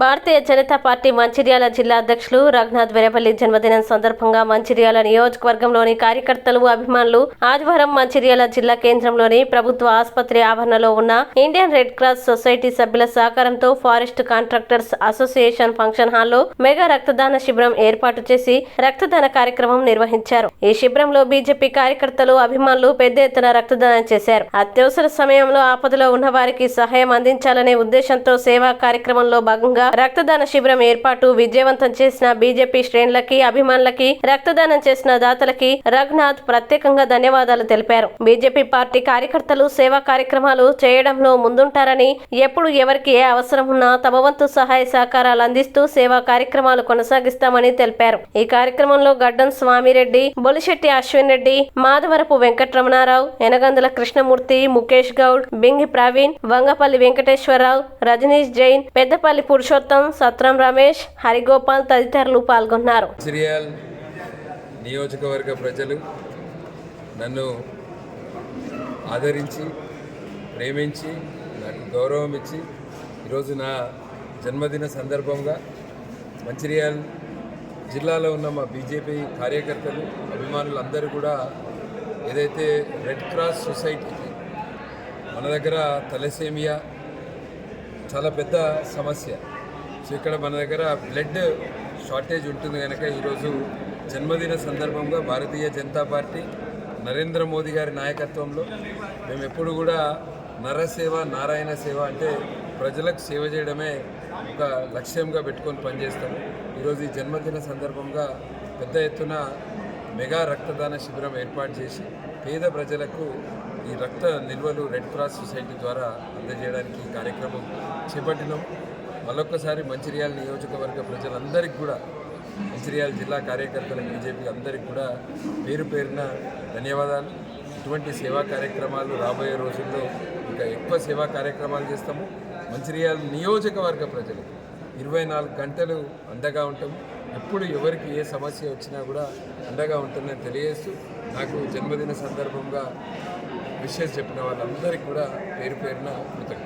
Bharatiya Janata party Mancherial జిల్లా అధ్యక్షులు రఘునాథ్ వీరపల్లి జన్మదినం సందర్భంగా మంచిర్యాల నియోజకవర్గంలోని కార్యకర్తలు, అభిమానులు ఆదివారం మంచిర్యాల జిల్లా కేంద్రంలోని ప్రభుత్వ ఆసుపత్రి ఆవరణలో ఉన్న ఇండియన్ రెడ్ క్రాస్ సొసైటీ సభ్యుల సహకారంతో ఫారెస్ట్ కాంట్రాక్టర్స్ అసోసియేషన్ ఫంక్షన్ హాల్లో మెగా రక్తదాన శిబిరం ఏర్పాటు చేసి రక్తదాన కార్యక్రమం నిర్వహించారు. ఈ శిబిరంలో బీజేపీ కార్యకర్తలు, అభిమానులు పెద్ద ఎత్తున రక్తదానం చేశారు. అత్యవసర సమయంలో ఆపదలో ఉన్న వారికి సహాయం అందించాలనే ఉద్దేశంతో సేవా కార్యక్రమంలో భాగంగా రక్తదాన శిబిరం ఏర్పాటు విజయవంతం చేసిన బీజేపీ శ్రేణులకి, అభిమానులకి, రక్తదానం చేసిన దాతలకి రఘునాథ్ ప్రత్యేకంగా ధన్యవాదాలు తెలిపారు. బీజేపీ పార్టీ కార్యకర్తలు సేవా కార్యక్రమాలు చేయడంలో ముందుంటారని, ఎప్పుడు ఎవరికి ఏ అవసరం ఉన్నా తమ వంతు సహాయ సహకారాలు అందిస్తూ సేవా కార్యక్రమాలు కొనసాగిస్తామని తెలిపారు. ఈ కార్యక్రమంలో గడ్డం స్వామిరెడ్డి, బొలిశెట్టి అశ్విన్ రెడ్డి, మాధవరపు వెంకటరమణారావు, ఎనగందుల కృష్ణమూర్తి, ముఖేష్ గౌడ్, బింగి ప్రవీణ్, వంగపల్లి వెంకటేశ్వరరావు, రజనీష్ జైన్, పెద్దపల్లి పురుషోత్తం, సత్రం రమేష్, హరిగోపాల్ తదితరులు పాల్గొన్నారు. మంచిర్యాల నియోజకవర్గ ప్రజలు నన్ను ఆదరించి, ప్రేమించి, నాకు గౌరవం ఇచ్చి ఈరోజు నా జన్మదిన సందర్భంగా మంచిర్యాల జిల్లాలో ఉన్న మా బీజేపీ కార్యకర్తలు, అభిమానులు అందరూ కూడా ఏదైతే రెడ్ క్రాస్ సొసైటీకి మన దగ్గర తలసేమియా చాలా పెద్ద సమస్య. సో ఇక్కడ మన దగ్గర బ్లడ్ షార్టేజ్ ఉంటుంది కనుక ఈరోజు జన్మదిన సందర్భంగా భారతీయ జనతా పార్టీ నరేంద్ర మోదీ గారి నాయకత్వంలో మేము ఎప్పుడు కూడా నరసేవ, నారాయణ సేవ అంటే ప్రజలకు సేవ చేయడమే ఒక లక్ష్యంగా పెట్టుకొని పనిచేస్తాము. ఈరోజు ఈ జన్మదిన సందర్భంగా పెద్ద ఎత్తున మెగా రక్తదాన శిబిరం ఏర్పాటు చేసి పేద ప్రజలకు ఈ రక్త నిల్వలు రెడ్ క్రాస్ సొసైటీ ద్వారా అందజేయడానికి ఈ కార్యక్రమం చేపట్టినాం. మరొక్కసారి మంచిర్యాల నియోజకవర్గ ప్రజలందరికీ కూడా, మంచిర్యాల జిల్లా కార్యకర్తల బీజేపీ అందరికీ కూడా పేరు పేరున ధన్యవాదాలు. ఇటువంటి సేవా కార్యక్రమాలు రాబోయే రోజుల్లో ఇంకా ఎక్కువ సేవా కార్యక్రమాలు చేస్తాము. మంచిర్యాల నియోజకవర్గ ప్రజలు 24 గంటలు అండగా ఉంటాము. ఎప్పుడు ఎవరికి ఏ సమస్య వచ్చినా కూడా అండగా ఉంటుందని తెలియజేస్తూ, నాకు జన్మదిన సందర్భంగా విషెస్ చెప్పిన వాళ్ళందరికీ కూడా పేరు పేరున కృతజ్ఞతలు.